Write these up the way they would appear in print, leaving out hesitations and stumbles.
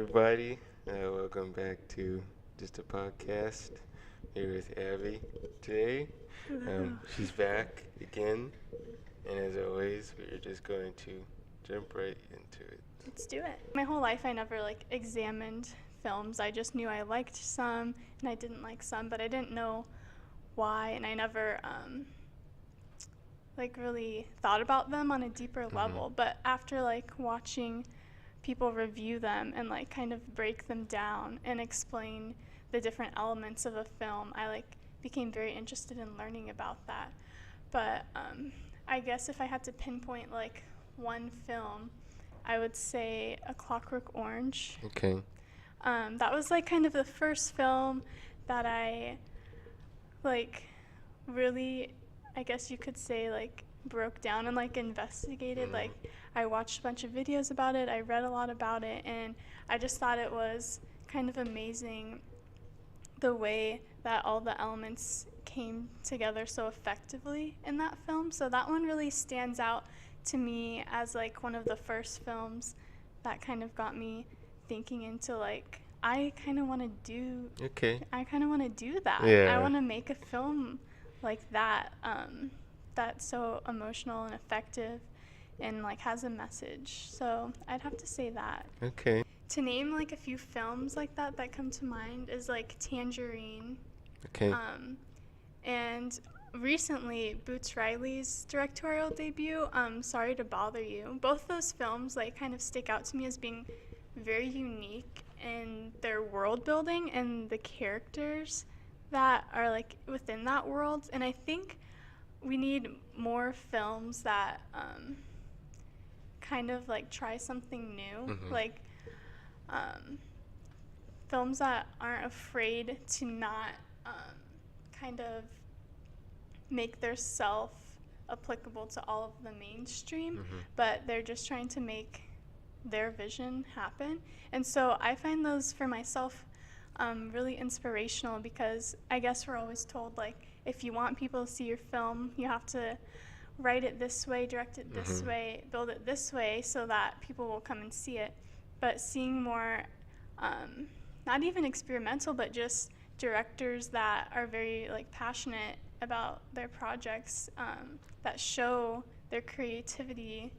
everybody. Welcome back to Just a Podcast. Here with Abby today. She's back again, and as always, we're just going to jump right into it. Let's do it. My whole life I never examined films. I just knew I liked some and I didn't like some, but I didn't know why, and I never really thought about them on a deeper level. But after watching people review them and kind of break them down and explain the different elements of a film, I became very interested in learning about that. But I guess if I had to pinpoint one film, I would say A Clockwork Orange. Okay. That was kind of the first film that I really, I guess you could say, broke down and investigated. I watched a bunch of videos about it, I read a lot about it, and I just thought it was kind of amazing the way that all the elements came together so effectively in that film. So that one really stands out to me as one of the first films that kind of got me thinking into I kind of want to do that. Yeah. I want to make a film like that, that's so emotional and effective and has a message. So I'd have to say that. Okay. To name a few films like that that come to mind is Tangerine. Okay. And recently Boots Riley's directorial debut, Sorry to Bother You. Both those films kind of stick out to me as being very unique in their world building and the characters that are within that world. And I think we need more films that kind of try something new. Films that aren't afraid to not kind of make their self applicable to all of the mainstream, but they're just trying to make their vision happen. And so I find those for myself really inspirational, because I guess we're always told if you want people to see your film, you have to write it this way, direct it this way, build it this way, so that people will come and see it. But seeing more, not even experimental, but just directors that are very passionate about their projects, that show their creativity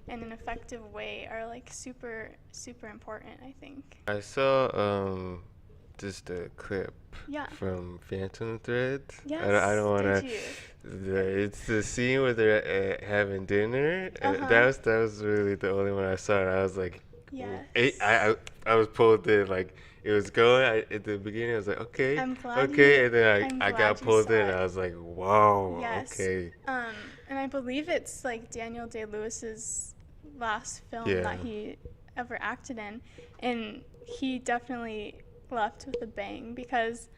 in an effective way, are super, super important, I think. I saw just a clip from Phantom Thread. Yes, I don't want did to. you? It's the scene where they're having dinner. That was really the only one I saw. And I was like, Yes. I was pulled in. It was going at the beginning. I was like, okay, I'm glad okay, you- and then I'm I glad got you pulled saw in. it. And I was like, wow, Yes. okay. And I believe it's Daniel Day-Lewis's last film that he ever acted in, and he definitely left with a bang, because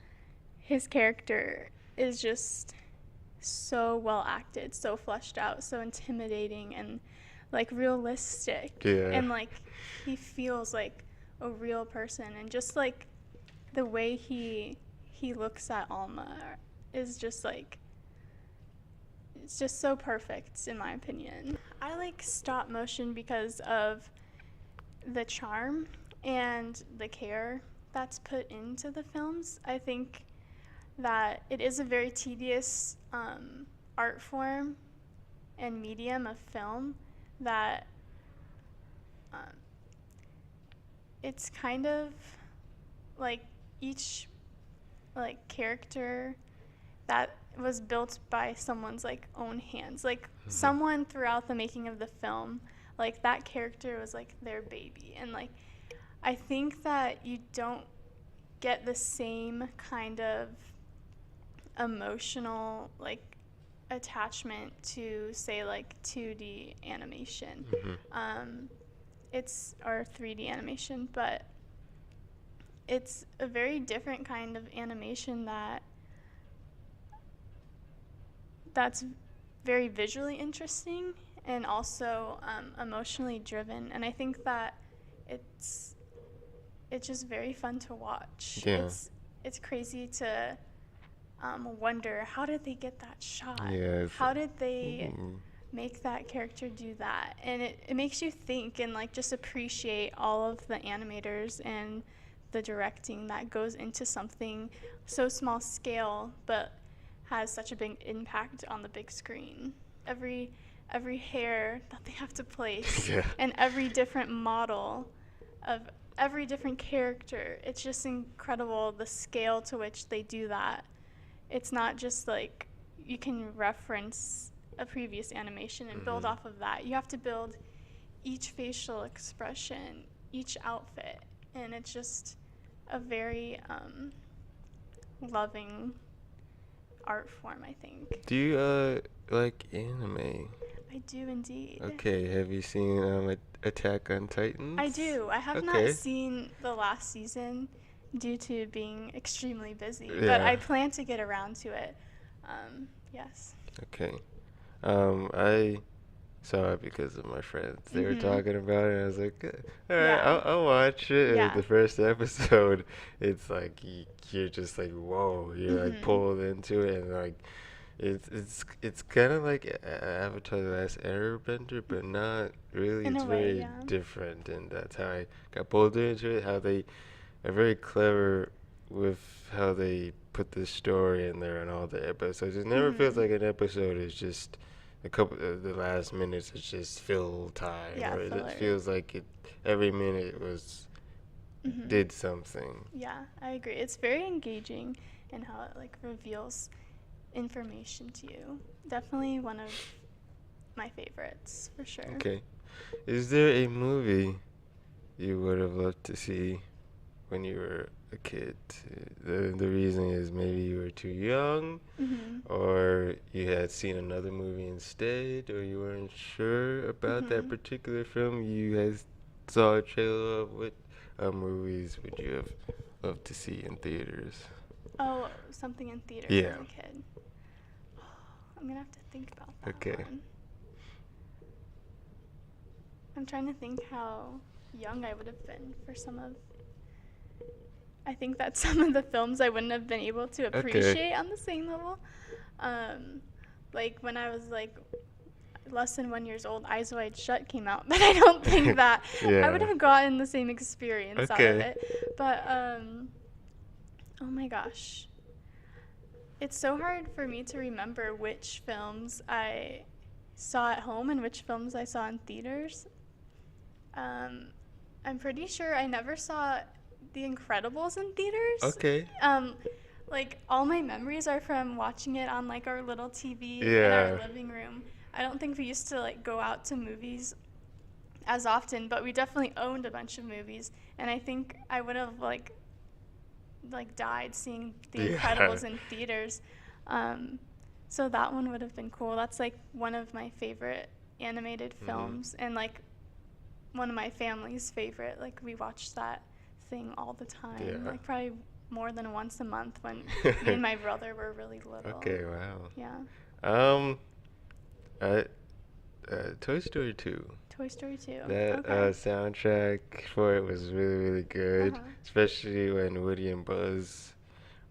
his character is just so well acted, so fleshed out, so intimidating, and realistic. Yeah. And he feels like a real person, and just the way he looks at Alma is just it's just so perfect, in my opinion. I like stop motion because of the charm and the care that's put into the films. I think that it is a very tedious art form and medium of film, that it's kind of each character that was built by someone's own hands. Someone throughout the making of the film, that character was their baby. And I think that you don't get the same kind of emotional attachment to, say, 2D animation. It's or 3D animation, but it's a very different kind of animation that's very visually interesting and also emotionally driven. And I think that it's just very fun to watch. Yeah. It's crazy to wonder, how did they get that shot? Yes. How did they make that character do that. And it makes you think and like just appreciate all of the animators and the directing that goes into something so small scale but has such a big impact on the big screen. Every hair that they have to place Yeah. and every different model of every different character, it's just incredible the scale to which they do that. It's not just like you can reference a previous animation and build off of that. You have to build each facial expression, each outfit, and it's just a very loving art form, I think. Do you like anime? I do indeed. Okay, have you seen Attack on Titans? I do. I have Okay. not seen the last season due to being extremely busy, but Yeah. I plan to get around to it. Yes. Okay. I saw it because of my friends. They were talking about it, and I was like, all right, Yeah. I'll watch it. And Yeah. the first episode, it's like you're just like, whoa, you're like Mhm. pulled into it, and like it's kind of like Avatar: The Last Airbender, but not really. In It's a way, very yeah. different, and that's how I got pulled into it. How they are very clever with how they put the story in there and all the episodes. It never feels Mhm. like an episode is just a couple the last minutes is just fill time. Yeah, Or it filler. feels like every minute was Mhm. did something. Yeah, I agree. It's very engaging in how it like reveals information to you. Definitely one of my favorites for sure. Okay. Is there a movie you would have loved to see when you were a kid? The reason is maybe you were too young, Mhm. or you had seen another movie instead, or you weren't sure about that Mhm. particular film you had saw a trailer of. What movies would you have loved to see in theaters? Oh, something in theaters Yeah. as a kid. I'm gonna have to think about that Okay. one. I'm trying to think how young I would have been for some of. I think that some of the films I wouldn't have been able to Okay. appreciate on the same level. Like when I was like less than 1 year old, Eyes Wide Shut came out, but I don't think that I would Yeah. have gotten the same experience out of Okay. it. But oh my gosh, it's so hard for me to remember which films I saw at home and which films I saw in theaters. I'm pretty sure I never saw The Incredibles in theaters. Okay. Like all my memories are from watching it on like our little TV in Yeah. our living room. I don't think we used to like go out to movies as often, but we definitely owned a bunch of movies, and I think I would have like died seeing The Yeah. Incredibles in theaters. So that one would have been cool. That's like one of my favorite animated films, and like one of my family's favorite. Like we watched that thing all the time, Yeah. like probably more than once a month when me and my brother were really little. Okay, wow. Yeah. Toy Story 2. Toy Story 2. That Okay. soundtrack for it was really, really good, Uh-huh. especially when Woody and Buzz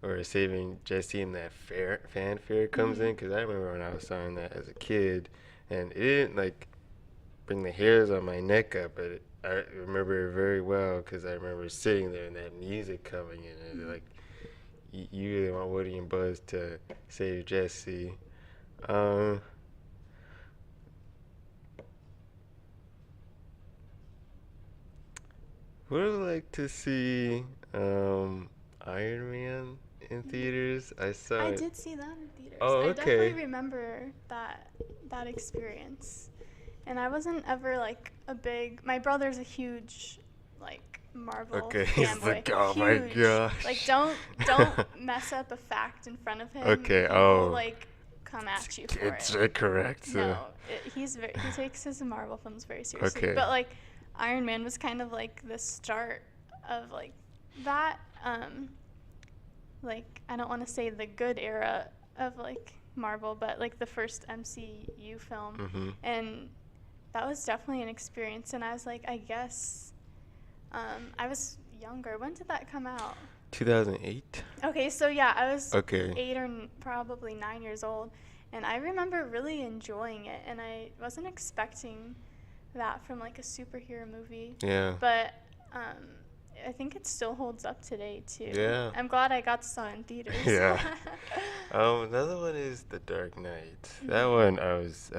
were saving Jesse and that fanfare comes in. Because I remember when I was sawing that as a kid, and it didn't like bring the hairs on my neck up, but I remember it very well because I remember sitting there and that music coming in, and like you really want Woody and Buzz to save Jesse. Would have liked to see Iron Man in theaters. I saw I it. did see that in theaters. Oh, I definitely okay. remember that experience. And I wasn't ever like a big. My brother's a huge like Marvel Okay, he's fanboy. like, oh my Huge. gosh. Like don't mess up a fact in front of him. Okay, He oh. will, like come at you for It's it. correct. No, he takes his Marvel films very seriously. Okay. But like Iron Man was kind of like the start of like that. Like I don't want to say the good era of like Marvel, but like the first MCU film, Mhm. and that was definitely an experience. And I was like, I guess I was younger. When did that come out? 2008. Okay, so yeah, I was Okay. 8 or probably 9 years old, And I remember really enjoying it, and I wasn't expecting that from like a superhero movie. Yeah. But I think it still holds up today too. Yeah. I'm glad I got to saw it in theaters. Yeah. Another one is The Dark Knight. That one I was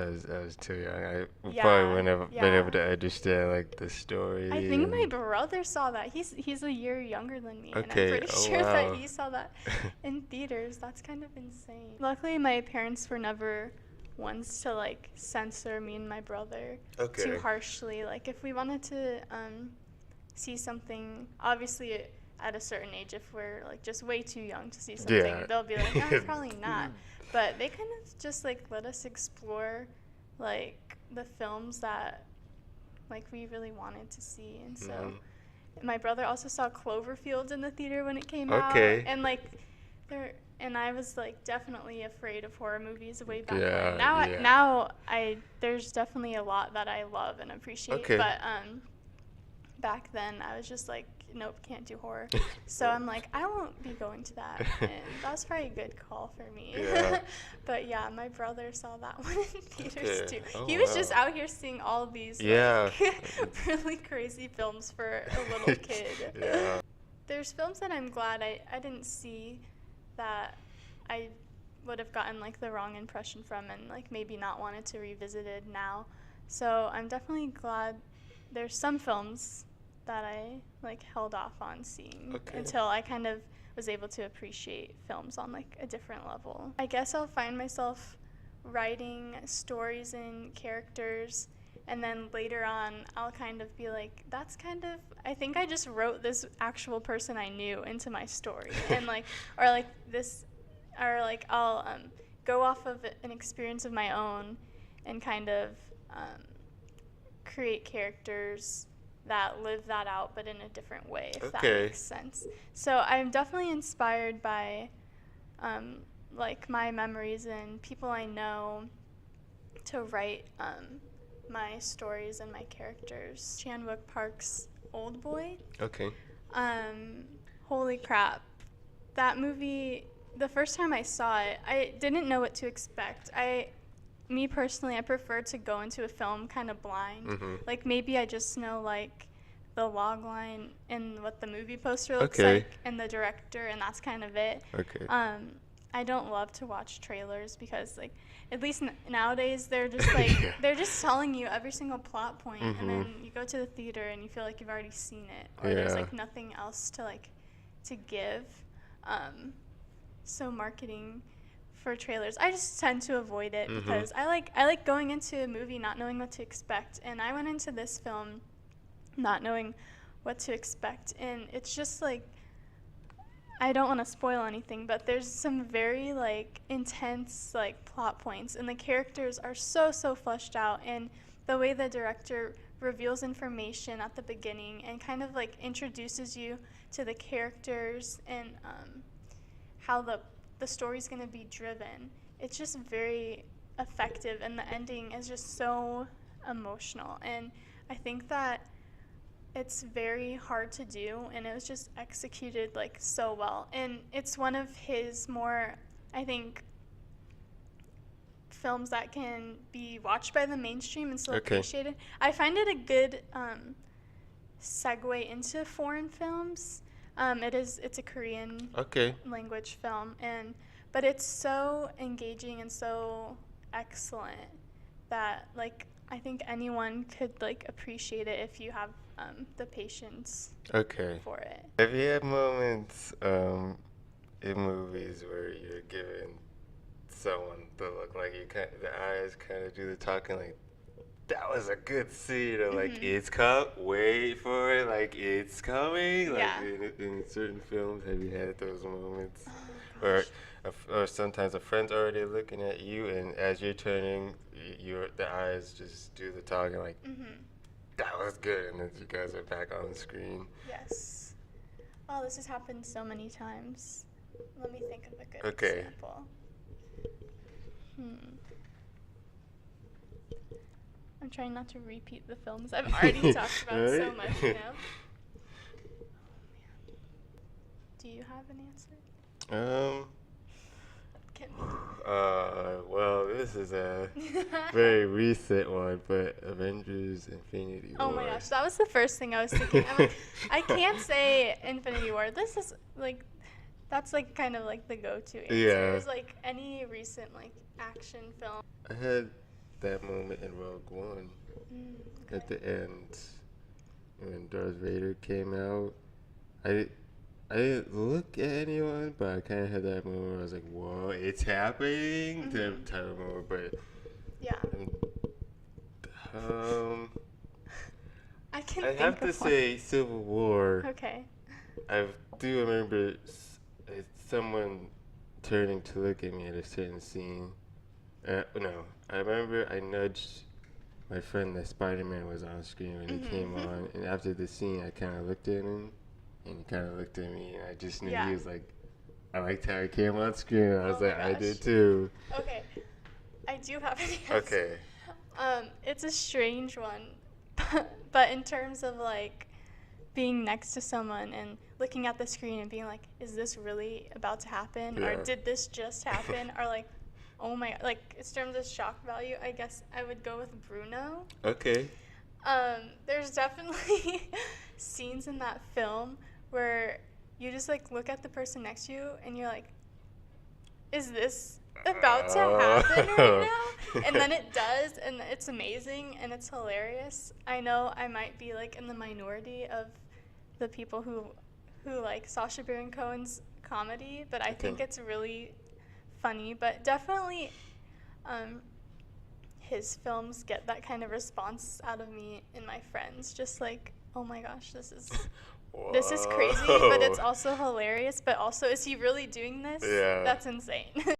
too young. I probably wouldn't have been able to understand like the story. I think my brother saw that. He's a year younger than me, and I'm Okay. pretty sure that he saw that in theaters. That's kind of insane. Luckily, my parents were never ones to like censor me and my brother too harshly. Like if we wanted to see something, obviously at a certain age, if we're like just way too young to see something, they'll be like, no, probably not. But they kind of just like let us explore like the films that like we really wanted to see. And so my brother also saw Cloverfield in the theater when it came out, and like and I was like definitely afraid of horror movies way back then. Now there's definitely a lot that I love and appreciate, but back then I was just like, nope, can't do horror. So I'm like, I won't be going to that. And that was probably a good call for me. But yeah, my brother saw that one in theaters too. He was just out here seeing all these like, really crazy films for a little kid. There's films that I'm glad I didn't see that I would have gotten like the wrong impression from and like maybe not wanted to revisit it now. So I'm definitely glad there's some films that I like held off on seeing until I kind of was able to appreciate films on like a different level. I guess I'll find myself writing stories and characters, and then later on I'll kind of be like, that's kind of, I think I just wrote this actual person I knew into my story. And like, or like this, or like I'll go off of an experience of my own and kind of create characters that live that out, but in a different way, if that makes sense. So I'm definitely inspired by like my memories and people I know to write my stories and my characters. Chan-wook Park's Old Boy. Holy crap. That movie, the first time I saw it, I didn't know what to expect. Me personally, I prefer to go into a film kind of blind. Like maybe I just know like the log line and what the movie poster looks like and the director, and that's kind of it. I don't love to watch trailers because like at least nowadays they're just like they're just telling you every single plot point, and then you go to the theater and you feel like you've already seen it, or there's like nothing else to like to give. So marketing for trailers, I just tend to avoid it because I like going into a movie not knowing what to expect, and I went into this film not knowing what to expect, and it's just like, I don't want to spoil anything, but there's some very like intense like plot points, and the characters are so fleshed out, and the way the director reveals information at the beginning and kind of like introduces you to the characters and how the story's going to be driven. It's just very effective, and the ending is just so emotional, and I think that it's very hard to do, and it was just executed like so well. And it's one of his more, I think, films that can be watched by the mainstream and still appreciated. I find it a good segue into foreign films. It's a Korean language film, but it's so engaging and so excellent that like I think anyone could like appreciate it if you have the patience for it. Have you had moments in movies where you're giving someone the look, like the eyes kind of do the talking, like that was a good scene, or like it's wait for it, like it's coming, like in certain films? Have you had those moments or sometimes a friend's already looking at you, and as you're turning, the eyes just do the talking, like that was good, and then you guys are back on the screen? Yes. Oh, this has happened so many times. Let me think of a good example. I'm trying not to repeat the films I've already talked about so much, you know? Oh, man. Do you have an answer? can. Well, this is a very recent one, but Avengers Infinity War. Oh my gosh, that was the first thing I was thinking. I'm like, I can't say Infinity War. This is like, that's like kind of like the go-to answer. Yeah. Is like any recent like action film. I had that moment in Rogue One at the end when Darth Vader came out. I didn't look at anyone, but I kind of had that moment where I was like, whoa, it's happening, that type of moment. But Yeah. I can. I have to say Civil War. Okay. I do remember someone turning to look at me at a certain scene. No, I remember I nudged my friend that Spider-Man was on screen when he came on, and after the scene, I kind of looked at him, and he kind of looked at me, and I just knew he was like, I liked how he came on screen. And I was like, I did too. Okay, I do have an answer. Okay. It's a strange one, but in terms of like being next to someone and looking at the screen and being like, is this really about to happen, or did this just happen, or like, oh my, like in terms of shock value, I guess I would go with Bruno. Okay. There's definitely scenes in that film where you just like look at the person next to you and you're like, is this about to happen right now? And then it does, and it's amazing and it's hilarious. I know I might be like in the minority of the people who like Sacha Baron Cohen's comedy, but I think it's really funny. But definitely his films get that kind of response out of me and my friends, just like, oh my gosh, this is crazy, but it's also hilarious, but also, is he really doing this? Yeah. That's insane.